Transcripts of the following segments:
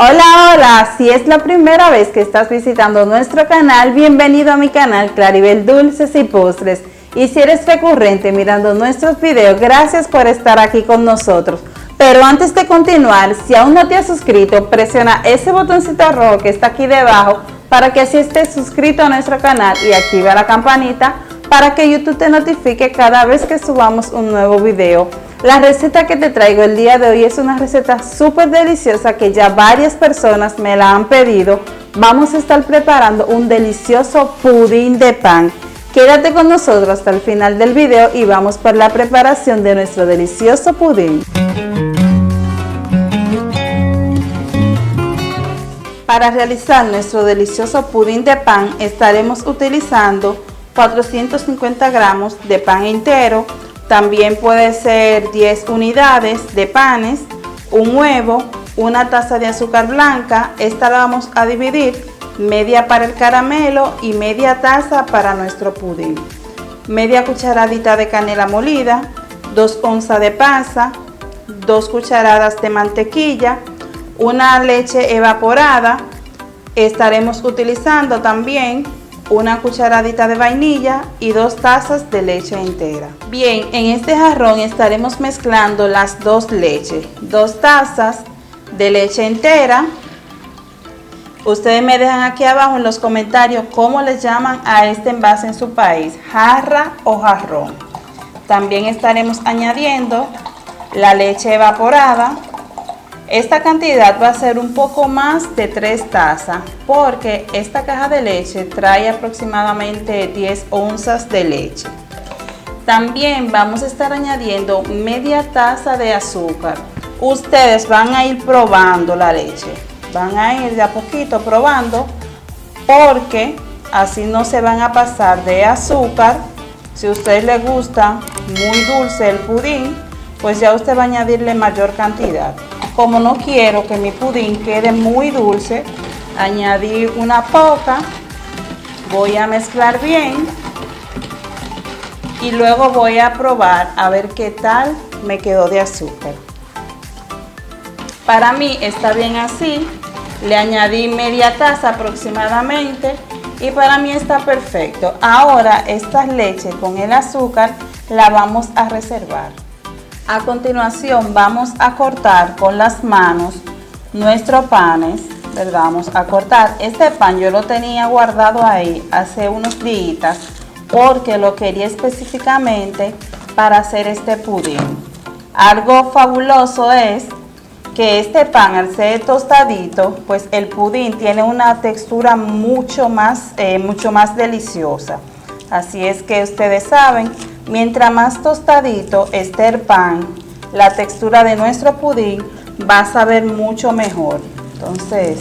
Hola, hola, si es la primera vez que estás visitando nuestro canal, bienvenido a mi canal Claribel Dulces y Postres. Y si eres recurrente mirando nuestros videos, gracias por estar aquí con nosotros. Pero antes de continuar, si aún no te has suscrito, presiona ese botoncito rojo que está aquí debajo para que así estés suscrito a nuestro canal y activa la campanita para que YouTube te notifique cada vez que subamos un nuevo video. La receta que te traigo el día de hoy es una receta súper deliciosa que ya varias personas me la han pedido. Vamos a estar preparando un delicioso pudín de pan. Quédate con nosotros hasta el final del video y vamos por la preparación de nuestro delicioso pudín. Para realizar nuestro delicioso pudín de pan estaremos utilizando 450 gramos de pan entero. También puede ser 10 unidades de panes, un huevo, una taza de azúcar blanca. Esta la vamos a dividir, media para el caramelo y media taza para nuestro pudín. Media cucharadita de canela molida, 2 onzas de pasa, 2 cucharadas de mantequilla, una leche evaporada. Estaremos utilizando también una cucharadita de vainilla y 2 tazas de leche entera. Bien, en este jarrón estaremos mezclando las 2 leches, 2 tazas de leche entera. Ustedes me dejan aquí abajo en los comentarios cómo les llaman a este envase en su país, jarra o jarrón. También estaremos añadiendo la leche evaporada. Esta cantidad va a ser un poco más de 3 tazas porque esta caja de leche trae aproximadamente 10 onzas de leche. También vamos a estar añadiendo media taza de azúcar. Ustedes van a ir probando la leche, van a ir de a poquito probando porque así no se van a pasar de azúcar. Si a ustedes les gusta muy dulce el pudín, pues ya usted va a añadirle mayor cantidad. Como no quiero que mi pudín quede muy dulce, añadí una poca, voy a mezclar bien y luego voy a probar a ver qué tal me quedó de azúcar. Para mí está bien así, le añadí media taza aproximadamente y para mí está perfecto. Ahora esta leche con el azúcar la vamos a reservar. A continuación vamos a cortar con las manos nuestros panes, ¿verdad? Vamos a cortar. Este pan yo lo tenía guardado ahí hace unos días porque lo quería específicamente para hacer este pudín. Algo fabuloso es que este pan, al ser tostadito, pues el pudín tiene una textura mucho más deliciosa. Así es que ustedes saben, mientras más tostadito esté el pan, la textura de nuestro pudín va a saber mucho mejor. Entonces,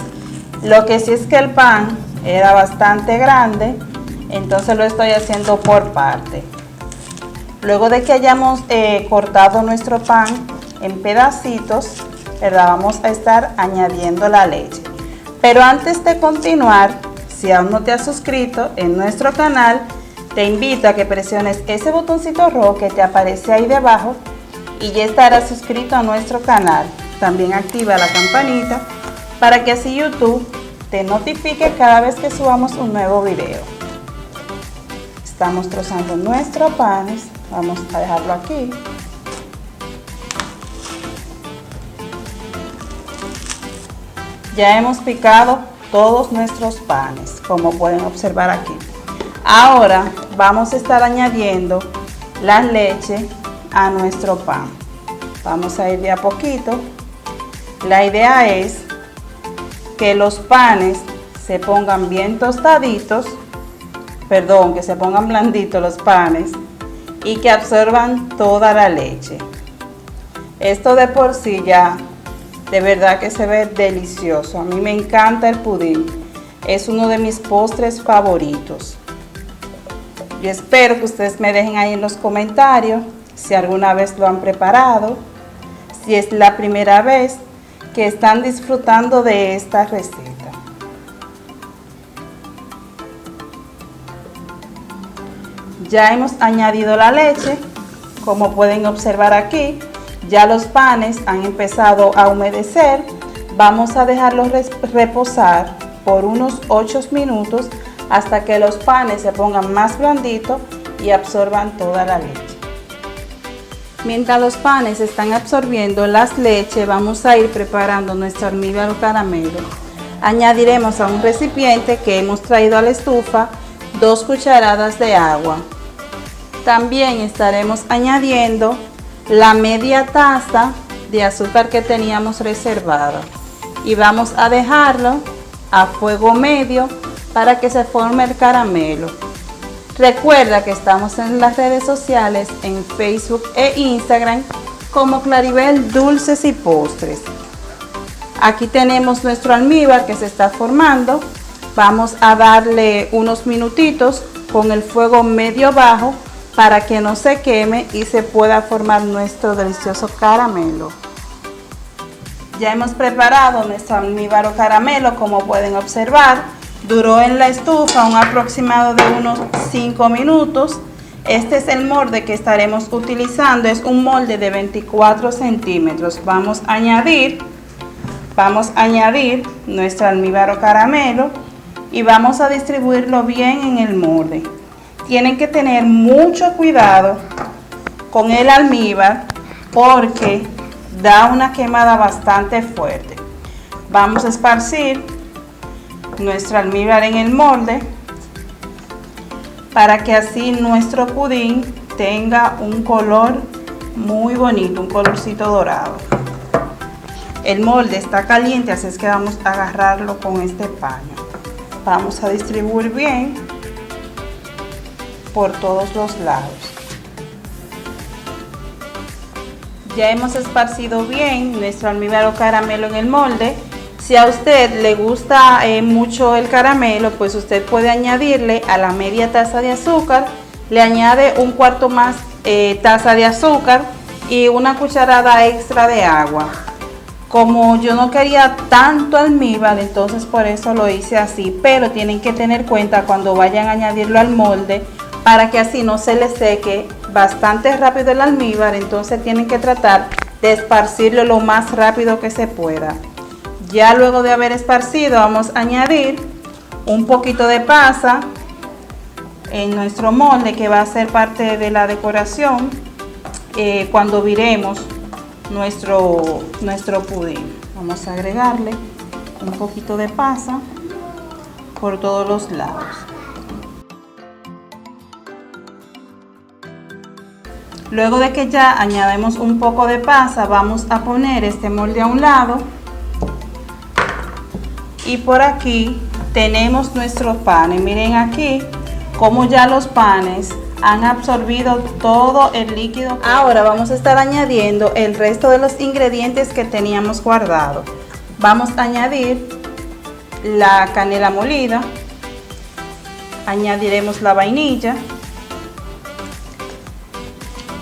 lo que sí es que el pan era bastante grande, entonces lo estoy haciendo por parte. Luego de que hayamos cortado nuestro pan en pedacitos, ¿verdad? Vamos a estar añadiendo la leche. Pero antes de continuar, si aún no te has suscrito en nuestro canal, te invito a que presiones ese botoncito rojo que te aparece ahí debajo y ya estarás suscrito a nuestro canal. También activa la campanita para que así YouTube te notifique cada vez que subamos un nuevo video. Estamos trozando nuestros panes, vamos a dejarlo aquí. Ya hemos picado todos nuestros panes, como pueden observar aquí. Ahora vamos a estar añadiendo la leche a nuestro pan. Vamos a ir de a poquito. La idea es que los panes se pongan bien tostaditos, que se pongan blanditos los panes y que absorban toda la leche. Esto de por sí ya de verdad que se ve delicioso. A mí me encanta el pudín. Es uno de mis postres favoritos. Yo espero que ustedes me dejen ahí en los comentarios si alguna vez lo han preparado, si es la primera vez que están disfrutando de esta receta. Ya hemos añadido la leche, como pueden observar aquí, ya los panes han empezado a humedecer. Vamos a dejarlo reposar por unos 8 minutos hasta que los panes se pongan más blanditos y absorban toda la leche. Mientras los panes están absorbiendo las leches, vamos a ir preparando nuestro almíbar o caramelo. Añadiremos a un recipiente que hemos traído a la estufa 2 cucharadas de agua. También estaremos añadiendo la media taza de azúcar que teníamos reservada y vamos a dejarlo a fuego medio para que se forme el caramelo. Recuerda que estamos en las redes sociales, en Facebook e Instagram como Claribel Dulces y Postres. Aquí tenemos nuestro almíbar que se está formando. Vamos a darle unos minutitos con el fuego medio bajo para que no se queme y se pueda formar nuestro delicioso caramelo. Ya hemos preparado nuestro almíbar o caramelo, como pueden observar. Duró en la estufa un aproximado de unos 5 minutos. Este es el molde que estaremos utilizando, es un molde de 24 centímetros. Vamos a añadir nuestro almíbar o caramelo y vamos a distribuirlo bien en el molde. Tienen que tener mucho cuidado con el almíbar porque da una quemada bastante fuerte. Vamos a esparcir nuestro almíbar en el molde para que así nuestro pudín tenga un color muy bonito, un colorcito dorado. El molde está caliente, así es que vamos a agarrarlo con este paño. Vamos a distribuir bien por todos los lados. Ya hemos esparcido bien nuestro almíbar o caramelo en el molde. Si a usted le gusta mucho el caramelo, pues usted puede añadirle a la media taza de azúcar, le añade un cuarto más taza de azúcar y una cucharada extra de agua. Como yo no quería tanto almíbar, entonces por eso lo hice así, pero tienen que tener cuenta cuando vayan a añadirlo al molde para que así no se les seque bastante rápido el almíbar. Entonces tienen que tratar de esparcirlo lo más rápido que se pueda. Ya luego de haber esparcido, vamos a añadir un poquito de pasa en nuestro molde, que va a ser parte de la decoración cuando viremos nuestro pudín. Vamos a agregarle un poquito de pasa por todos los lados. Luego de que ya añadimos un poco de pasa, vamos a poner este molde a un lado. Y por aquí tenemos nuestros panes. Miren aquí cómo ya los panes han absorbido todo el líquido. Ahora vamos a estar añadiendo el resto de los ingredientes que teníamos guardado. Vamos a añadir la canela molida, añadiremos la vainilla,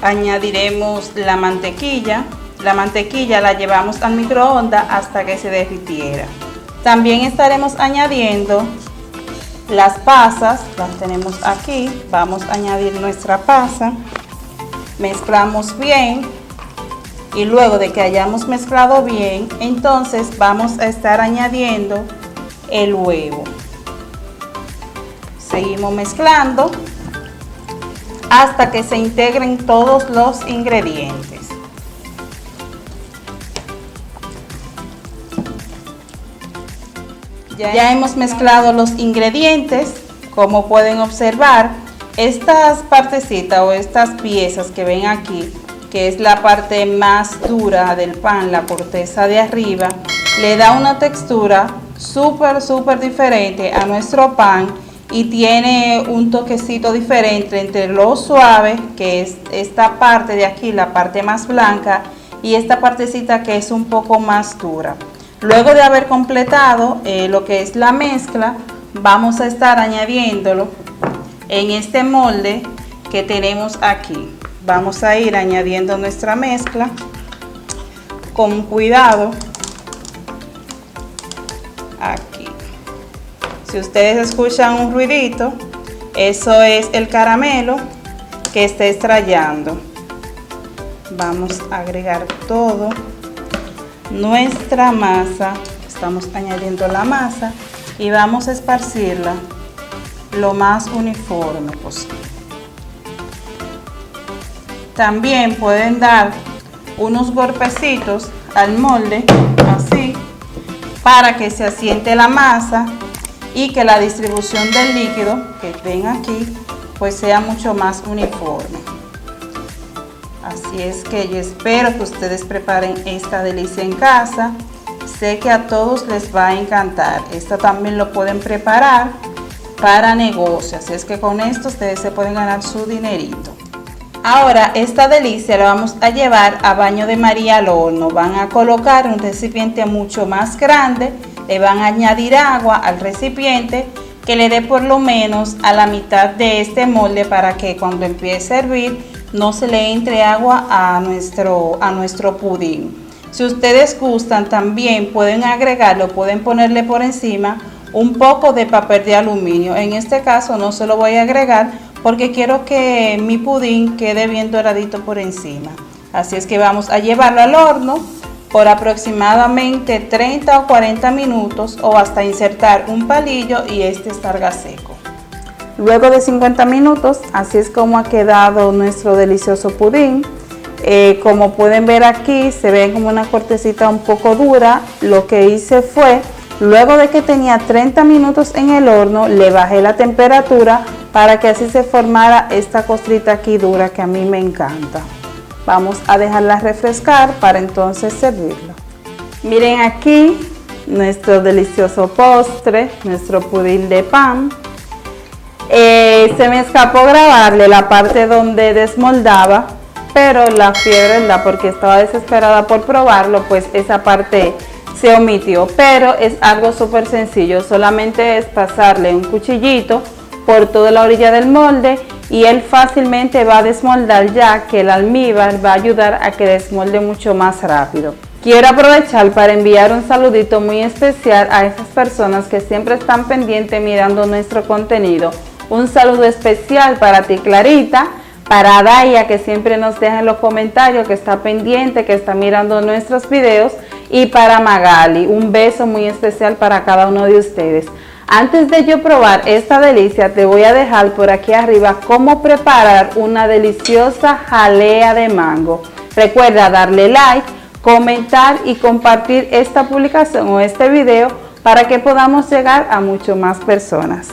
añadiremos la mantequilla. La mantequilla la llevamos al microondas hasta que se derritiera. También estaremos añadiendo las pasas, las tenemos aquí. Vamos a añadir nuestra pasa, mezclamos bien y luego de que hayamos mezclado bien, entonces vamos a estar añadiendo el huevo. Seguimos mezclando hasta que se integren todos los ingredientes. Ya hemos mezclado los ingredientes. Como pueden observar, estas partecitas o estas piezas que ven aquí, que es la parte más dura del pan, la corteza de arriba, le da una textura súper diferente a nuestro pan y tiene un toquecito diferente entre lo suave, que es esta parte de aquí, la parte más blanca, y esta partecita que es un poco más dura. Luego de haber completado lo que es la mezcla, vamos a estar añadiéndolo en este molde que tenemos aquí. Vamos a ir añadiendo nuestra mezcla con cuidado aquí. Si ustedes escuchan un ruidito, eso es el caramelo que está estrellando. Vamos a agregar todo nuestra masa Estamos añadiendo la masa y vamos a esparcirla lo más uniforme posible. También pueden dar unos golpecitos al molde, así, para que se asiente la masa y que la distribución del líquido que ven aquí pues sea mucho más uniforme. Así es que yo espero que ustedes preparen esta delicia en casa. Sé que a todos les va a encantar. Esta también lo pueden preparar para negocio, así es que con esto ustedes se pueden ganar su dinerito. Ahora esta delicia la vamos a llevar a baño de María al horno. Van a colocar un recipiente mucho más grande, le van a añadir agua al recipiente que le dé por lo menos a la mitad de este molde para que cuando empiece a hervir no se le entre agua a nuestro pudín. Si ustedes gustan también pueden agregarlo, pueden ponerle por encima un poco de papel de aluminio. En este caso no se lo voy a agregar porque quiero que mi pudín quede bien doradito por encima. Así es que vamos a llevarlo al horno por aproximadamente 30 o 40 minutos o hasta insertar un palillo y este salga seco. Luego de 50 minutos, así es como ha quedado nuestro delicioso pudín. Como pueden ver aquí, se ve como una cortecita un poco dura. Lo que hice fue, luego de que tenía 30 minutos en el horno, le bajé la temperatura para que así se formara esta costrita aquí dura que a mí me encanta. Vamos a dejarla refrescar para entonces servirlo. Miren aquí nuestro delicioso postre, nuestro pudín de pan. Se me escapó grabarle la parte donde desmoldaba, pero la fiebre, ¿verdad? Porque estaba desesperada por probarlo, pues esa parte se omitió, pero es algo súper sencillo. Solamente es pasarle un cuchillito por toda la orilla del molde y él fácilmente va a desmoldar, ya que el almíbar va a ayudar a que desmolde mucho más rápido. Quiero aprovechar para enviar un saludito muy especial a esas personas que siempre están pendientes mirando nuestro contenido. Un saludo especial para ti, Clarita, para Daya, que siempre nos deja en los comentarios, que está pendiente, que está mirando nuestros videos, y para Magali. Un beso muy especial para cada uno de ustedes. Antes de yo probar esta delicia, te voy a dejar por aquí arriba cómo preparar una deliciosa jalea de mango. Recuerda darle like, comentar y compartir esta publicación o este video para que podamos llegar a mucho más personas.